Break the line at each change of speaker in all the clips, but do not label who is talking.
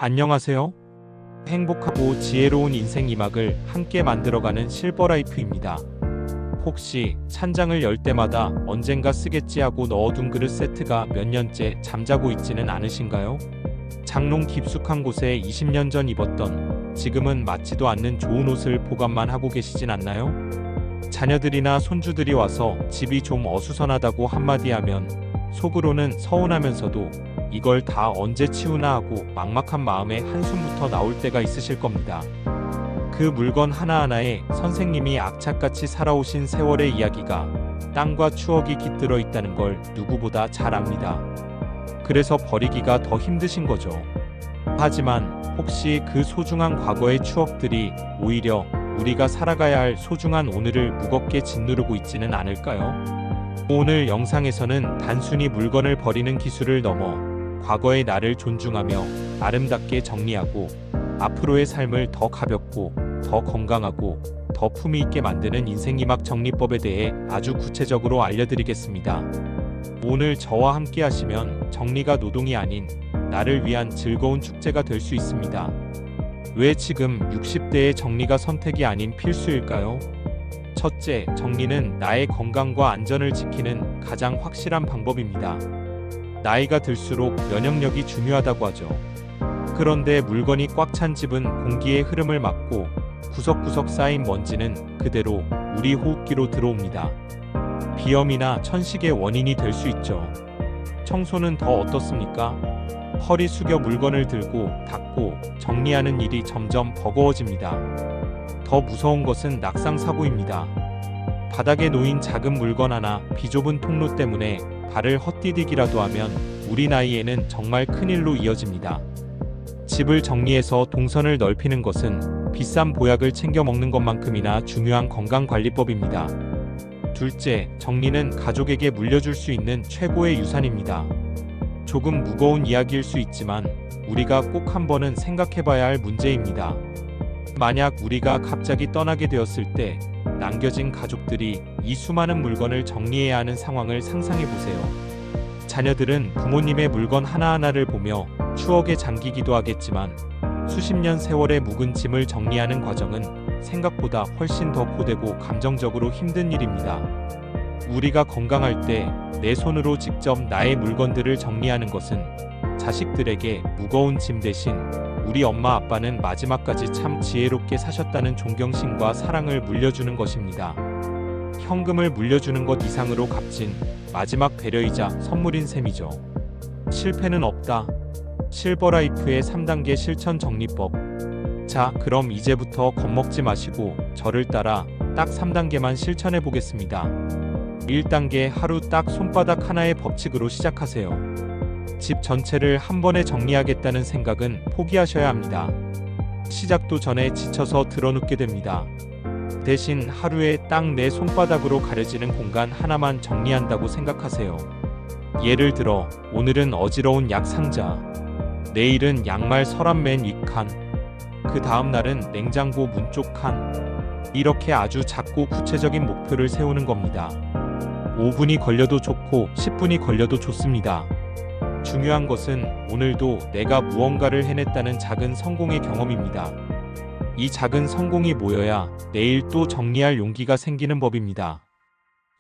안녕하세요. 행복하고 지혜로운 인생 2막을 함께 만들어가는 실버라이프입니다. 혹시 찬장을 열 때마다 언젠가 쓰겠지 하고 넣어둔 그릇 세트가 몇 년째 잠자고 있지는 않으신가요? 장롱 깊숙한 곳에 20년 전 입었던 지금은 맞지도 않는 좋은 옷을 보관만 하고 계시진 않나요? 자녀들이나 손주들이 와서 집이 좀 어수선하다고 한마디 하면 속으로는 서운하면서도 이걸 다 언제 치우나 하고 막막한 마음에 한숨부터 나올 때가 있으실 겁니다. 그 물건 하나하나에 선생님이 악착같이 살아오신 세월의 이야기가 땀과 추억이 깃들어 있다는 걸 누구보다 잘 압니다. 그래서 버리기가 더 힘드신 거죠. 하지만 혹시 그 소중한 과거의 추억들이 오히려 우리가 살아가야 할 소중한 오늘을 무겁게 짓누르고 있지는 않을까요? 오늘 영상에서는 단순히 물건을 버리는 기술을 넘어 과거의 나를 존중하며 아름답게 정리하고 앞으로의 삶을 더 가볍고 더 건강하고 더 품위 있게 만드는 인생 2막 정리법에 대해 아주 구체적으로 알려드리겠습니다. 오늘 저와 함께 하시면 정리가 노동이 아닌 나를 위한 즐거운 축제가 될 수 있습니다. 왜 지금 60대의 정리가 선택이 아닌 필수일까요? 첫째, 정리는 나의 건강과 안전을 지키는 가장 확실한 방법입니다. 나이가 들수록 면역력이 중요하다고 하죠. 그런데 물건이 꽉 찬 집은 공기의 흐름을 막고 구석구석 쌓인 먼지는 그대로 우리 호흡기로 들어옵니다. 비염이나 천식의 원인이 될 수 있죠. 청소는 더 어떻습니까? 허리 숙여 물건을 들고 닦고 정리하는 일이 점점 버거워집니다. 더 무서운 것은 낙상사고입니다. 바닥에 놓인 작은 물건 하나, 비좁은 통로 때문에 발을 헛디디기라도 하면 우리 나이에는 정말 큰일로 이어집니다. 집을 정리해서 동선을 넓히는 것은 비싼 보약을 챙겨 먹는 것만큼이나 중요한 건강관리법입니다. 둘째, 정리는 가족에게 물려줄 수 있는 최고의 유산입니다. 조금 무거운 이야기일 수 있지만 우리가 꼭 한 번은 생각해봐야 할 문제입니다. 만약 우리가 갑자기 떠나게 되었을 때 남겨진 가족들이 이 수많은 물건을 정리해야 하는 상황을 상상해보세요. 자녀들은 부모님의 물건 하나하나를 보며 추억에 잠기기도 하겠지만 수십 년 세월의 묵은 짐을 정리하는 과정은 생각보다 훨씬 더 고되고 감정적으로 힘든 일입니다. 우리가 건강할 때 내 손으로 직접 나의 물건들을 정리하는 것은 자식들에게 무거운 짐 대신 우리 엄마 아빠는 마지막까지 참 지혜롭게 사셨다는 존경심과 사랑을 물려주는 것입니다. 현금을 물려주는 것 이상으로 값진 마지막 배려이자 선물인 셈이죠. 실패는 없다. 실버라이프의 3단계 실천 정리법. 자, 그럼 이제부터 겁먹지 마시고 저를 따라 딱 3단계만 실천해 보겠습니다. 1단계 하루 딱 손바닥 하나의 법칙으로 시작하세요. 집 전체를 한 번에 정리하겠다는 생각은 포기하셔야 합니다. 시작도 전에 지쳐서 드러눕게 됩니다. 대신 하루에 딱 내 손바닥으로 가려지는 공간 하나만 정리한다고 생각하세요. 예를 들어 오늘은 어지러운 약 상자, 내일은 양말 서랍 맨 윗칸, 그 다음 날은 냉장고 문 쪽 칸. 이렇게 아주 작고 구체적인 목표를 세우는 겁니다. 5분이 걸려도 좋고 10분이 걸려도 좋습니다. 중요한 것은 오늘도 내가 무언가를 해냈다는 작은 성공의 경험입니다. 이 작은 성공이 모여야 내일 또 정리할 용기가 생기는 법입니다.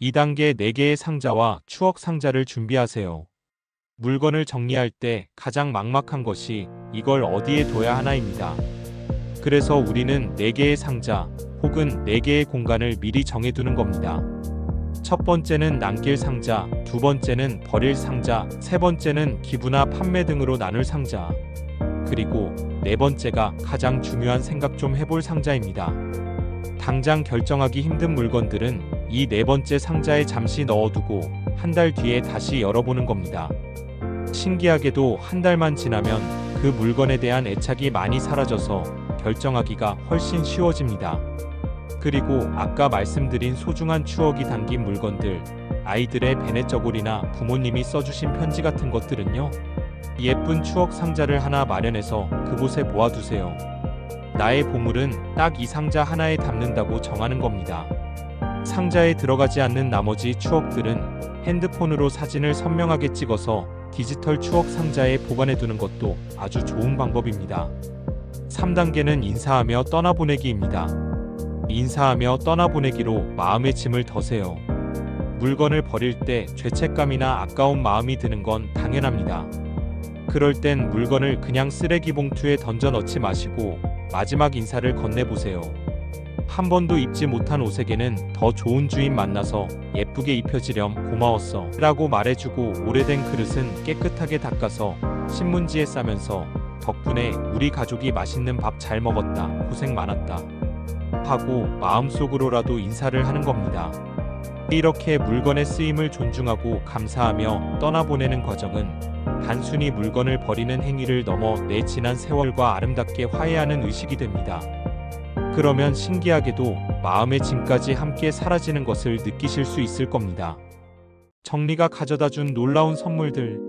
2단계 4개의 상자와 추억 상자를 준비하세요. 물건을 정리할 때 가장 막막한 것이 이걸 어디에 둬야 하나입니다. 그래서 우리는 4개의 상자 혹은 4개의 공간을 미리 정해두는 겁니다. 첫 번째는 남길 상자, 두 번째는 버릴 상자, 세 번째는 기부나 판매 등으로 나눌 상자, 그리고 네 번째가 가장 중요한 생각 좀 해볼 상자입니다. 당장 결정하기 힘든 물건들은 이 네 번째 상자에 잠시 넣어두고 한 달 뒤에 다시 열어보는 겁니다. 신기하게도 한 달만 지나면 그 물건에 대한 애착이 많이 사라져서 결정하기가 훨씬 쉬워집니다. 그리고 아까 말씀드린 소중한 추억이 담긴 물건들, 아이들의 배냇저고리나 부모님이 써주신 편지 같은 것들은요, 예쁜 추억 상자를 하나 마련해서 그곳에 모아두세요. 나의 보물은 딱 이 상자 하나에 담는다고 정하는 겁니다. 상자에 들어가지 않는 나머지 추억들은 핸드폰으로 사진을 선명하게 찍어서 디지털 추억 상자에 보관해두는 것도 아주 좋은 방법입니다. 3단계는 인사하며 떠나보내기입니다. 인사하며 떠나보내기로 마음의 짐을 덜세요. 물건을 버릴 때 죄책감이나 아까운 마음이 드는 건 당연합니다. 그럴 땐 물건을 그냥 쓰레기 봉투에 던져 넣지 마시고 마지막 인사를 건네보세요. 한 번도 입지 못한 옷에게는 더 좋은 주인 만나서 예쁘게 입혀지렴 고마웠어 라고 말해주고, 오래된 그릇은 깨끗하게 닦아서 신문지에 싸면서 덕분에 우리 가족이 맛있는 밥 잘 먹었다, 고생 많았다 하고 마음속으로라도 인사를 하는 겁니다. 이렇게 물건의 쓰임을 존중하고 감사하며 떠나보내는 과정은 단순히 물건을 버리는 행위를 넘어 내 지난 세월과 아름답게 화해하는 의식이 됩니다. 그러면 신기하게도 마음의 짐까지 함께 사라지는 것을 느끼실 수 있을 겁니다. 정리가 가져다준 놀라운 선물들.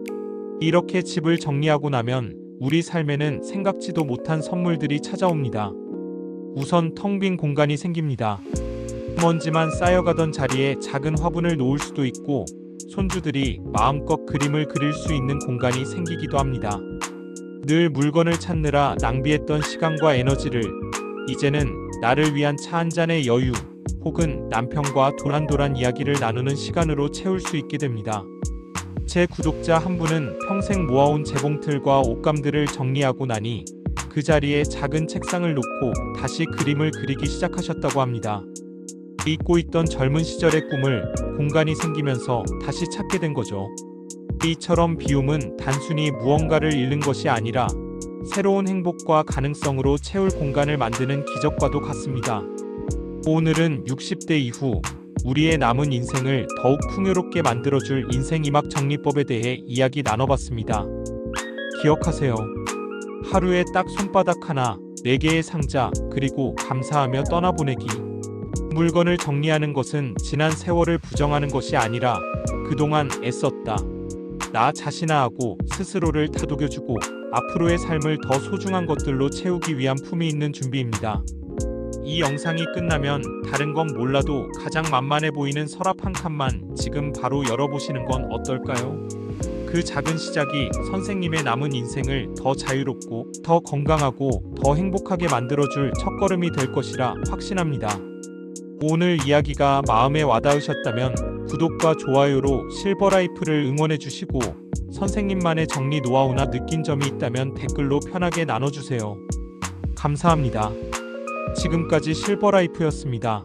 이렇게 집을 정리하고 나면 우리 삶에는 생각지도 못한 선물들이 찾아옵니다. 우선 텅 빈 공간이 생깁니다. 먼지만 쌓여가던 자리에 작은 화분을 놓을 수도 있고, 손주들이 마음껏 그림을 그릴 수 있는 공간이 생기기도 합니다. 늘 물건을 찾느라 낭비했던 시간과 에너지를 이제는 나를 위한 차 한 잔의 여유, 혹은 남편과 도란도란 이야기를 나누는 시간으로 채울 수 있게 됩니다. 제 구독자 한 분은 평생 모아온 재봉틀과 옷감들을 정리하고 나니 그 자리에 작은 책상을 놓고 다시 그림을 그리기 시작하셨다고 합니다. 잊고 있던 젊은 시절의 꿈을 공간이 생기면서 다시 찾게 된 거죠. 이처럼 비움은 단순히 무언가를 잃는 것이 아니라 새로운 행복과 가능성으로 채울 공간을 만드는 기적과도 같습니다. 오늘은 60대 이후 우리의 남은 인생을 더욱 풍요롭게 만들어줄 인생 이막 정리법에 대해 이야기 나눠봤습니다. 기억하세요. 하루에 딱 손바닥 하나, 4개의 상자, 그리고 감사하며 떠나보내기. 물건을 정리하는 것은 지난 세월을 부정하는 것이 아니라 그동안 애썼다, 나 자신하고 스스로를 다독여주고 앞으로의 삶을 더 소중한 것들로 채우기 위한 품위 있는 준비입니다. 이 영상이 끝나면 다른 건 몰라도 가장 만만해 보이는 서랍 한 칸만 지금 바로 열어보시는 건 어떨까요? 그 작은 시작이 선생님의 남은 인생을 더 자유롭고 더 건강하고 더 행복하게 만들어줄 첫걸음이 될 것이라 확신합니다. 오늘 이야기가 마음에 와닿으셨다면 구독과 좋아요로 실버라이프를 응원해주시고, 선생님만의 정리 노하우나 느낀 점이 있다면 댓글로 편하게 나눠주세요. 감사합니다. 지금까지 실버라이프였습니다.